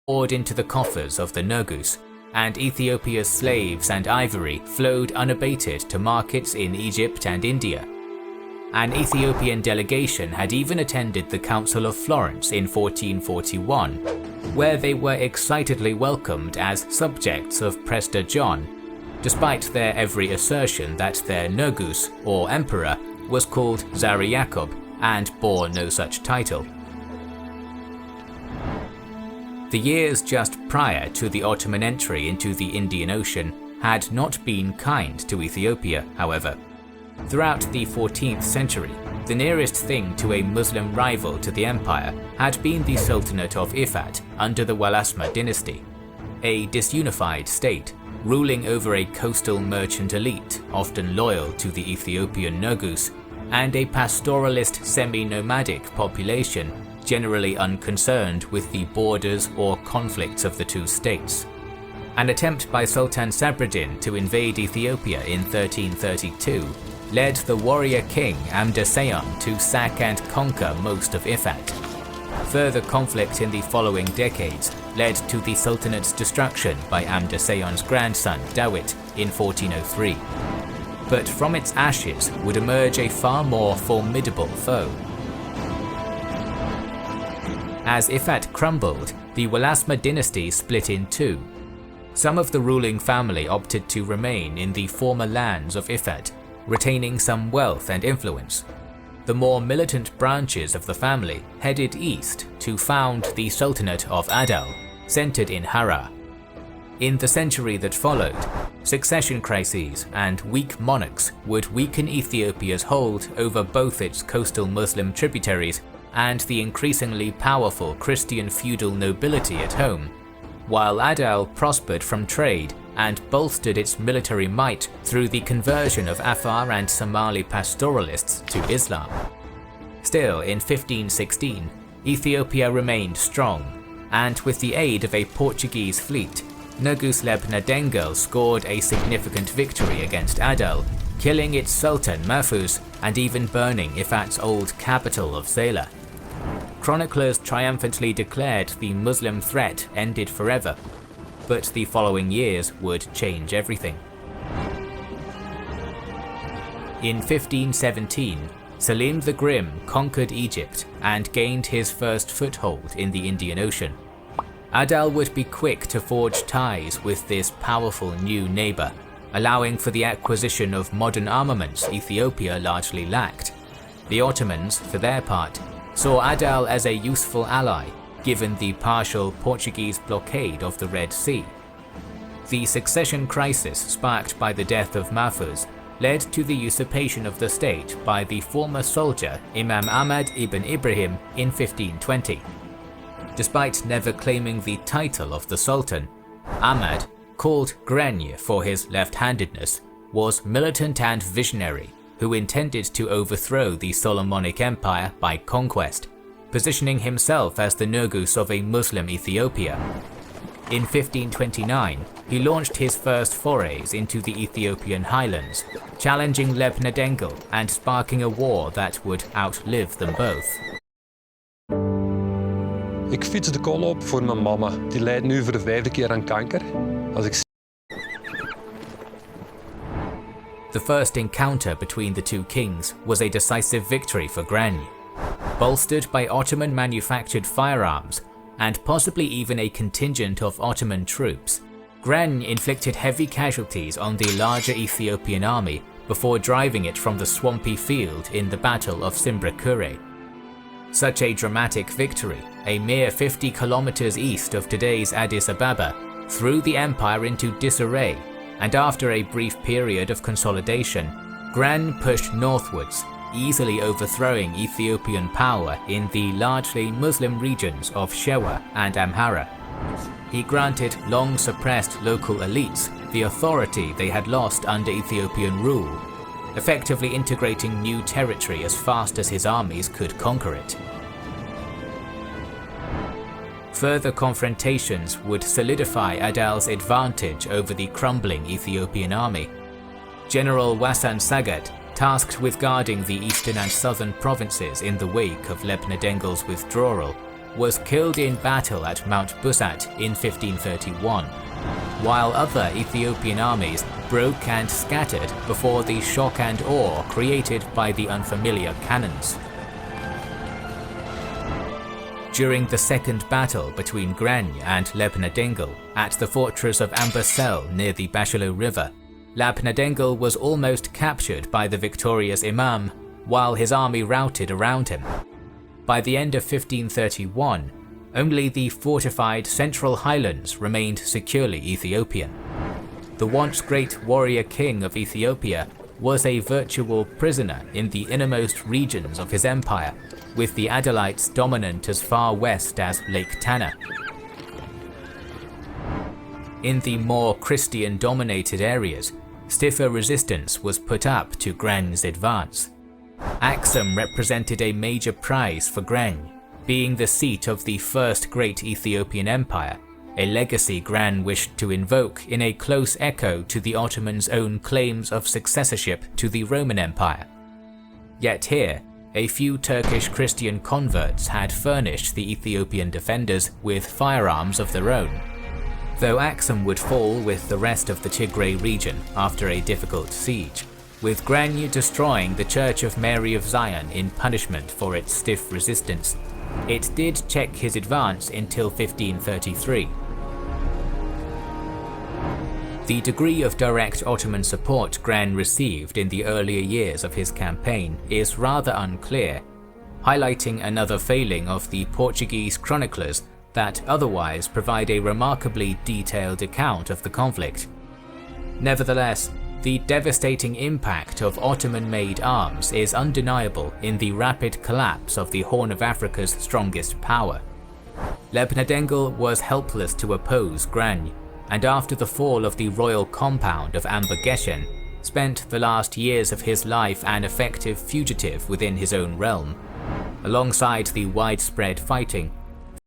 poured into the coffers of the Negus, and Ethiopia's slaves and ivory flowed unabated to markets in Egypt and India. An Ethiopian delegation had even attended the Council of Florence in 1441, where they were excitedly welcomed as subjects of Prester John, despite their every assertion that their Negus, or emperor, was called Zari Yacob and bore no such title. The years just prior to the Ottoman entry into the Indian Ocean had not been kind to Ethiopia, however. Throughout the 14th century, the nearest thing to a Muslim rival to the empire had been the Sultanate of Ifat under the Walasma dynasty, a disunified state ruling over a coastal merchant elite often loyal to the Ethiopian Negus, and a pastoralist semi-nomadic population generally unconcerned with the borders or conflicts of the two states. An attempt by Sultan Sabreddin to invade Ethiopia in 1332 led the warrior king Amxaro to sack and conquer most of Ifat. Further conflict in the following decades led to the Sultanate's destruction by Amxaro's grandson Dawit in 1403. But from its ashes would emerge a far more formidable foe. As Ifat crumbled, the Walasma dynasty split in two. Some of the ruling family opted to remain in the former lands of Ifat, retaining some wealth and influence. The more militant branches of the family headed east to found the Sultanate of Adal, centered in Hara. In the century that followed, succession crises and weak monarchs would weaken Ethiopia's hold over both its coastal Muslim tributaries and the increasingly powerful Christian feudal nobility at home, while Adal prospered from trade and bolstered its military might through the conversion of Afar and Somali pastoralists to Islam. Still, in 1516, Ethiopia remained strong, and with the aid of a Portuguese fleet, Negus Lebnadengel scored a significant victory against Adal, killing its Sultan Mahfuz and even burning Ifat's old capital of Zela. Chroniclers triumphantly declared the Muslim threat ended forever, but the following years would change everything. In 1517, Selim the Grim conquered Egypt and gained his first foothold in the Indian Ocean. Adal would be quick to forge ties with this powerful new neighbor, allowing for the acquisition of modern armaments Ethiopia largely lacked. The Ottomans, for their part, saw Adal as a useful ally, given the partial Portuguese blockade of the Red Sea. The succession crisis sparked by the death of Mahfuz led to the usurpation of the state by the former soldier Imam Ahmad ibn Ibrahim in 1520. Despite never claiming the title of the Sultan, Ahmad, called Gureey for his left-handedness, was militant and visionary, who intended to overthrow the Solomonic Empire by conquest, positioning himself as the Negus of a Muslim Ethiopia. In 1529, he launched his first forays into the Ethiopian highlands, challenging Lebnadengel and sparking a war that would outlive them both. Ik fiets de kol op voor mijn mama. Die lijdt nu voor de 5e keer aan kanker. The first encounter between the two kings was a decisive victory for Gureey. Bolstered by Ottoman-manufactured firearms, and possibly even a contingent of Ottoman troops, Gureey inflicted heavy casualties on the larger Ethiopian army before driving it from the swampy field in the Battle of Simbrakure. Such a dramatic victory, a mere 50 kilometers east of today's Addis Ababa, threw the empire into disarray, and after a brief period of consolidation, Gureey pushed northwards, easily overthrowing Ethiopian power in the largely Muslim regions of Shewa and Amhara. He granted long-suppressed local elites the authority they had lost under Ethiopian rule, effectively integrating new territory as fast as his armies could conquer it. Further confrontations would solidify Adal's advantage over the crumbling Ethiopian army. General Wasan Sagat, tasked with guarding the eastern and southern provinces in the wake of Lebnadengel's withdrawal, was killed in battle at Mount Busat in 1531, while other Ethiopian armies broke and scattered before the shock and awe created by the unfamiliar cannons. During the second battle between Grenne and Lebnadengel at the fortress of Ambersel near the Bashalo River, Lebnadengel was almost captured by the victorious Imam while his army routed around him. By the end of 1531, only the fortified Central Highlands remained securely Ethiopian. The once great warrior king of Ethiopia was a virtual prisoner in the innermost regions of his empire, with the Adalites dominant as far west as Lake Tana. In the more Christian-dominated areas, stiffer resistance was put up to Grenne's advance. Axum represented a major prize for Grenne, being the seat of the first great Ethiopian empire, a legacy Grenne wished to invoke in a close echo to the Ottomans' own claims of successorship to the Roman Empire. Yet here, a few Turkish Christian converts had furnished the Ethiopian defenders with firearms of their own. Though Axum would fall with the rest of the Tigree region after a difficult siege, with Grenne destroying the Church of Mary of Zion in punishment for its stiff resistance, it did check his advance until 1533. The degree of direct Ottoman support Grenne received in the earlier years of his campaign is rather unclear, highlighting another failing of the Portuguese chroniclers that otherwise provide a remarkably detailed account of the conflict. Nevertheless, the devastating impact of Ottoman-made arms is undeniable in the rapid collapse of the Horn of Africa's strongest power. Lebnadengel was helpless to oppose Grenne, and after the fall of the royal compound of Ambergeshen, spent the last years of his life an effective fugitive within his own realm. Alongside the widespread fighting,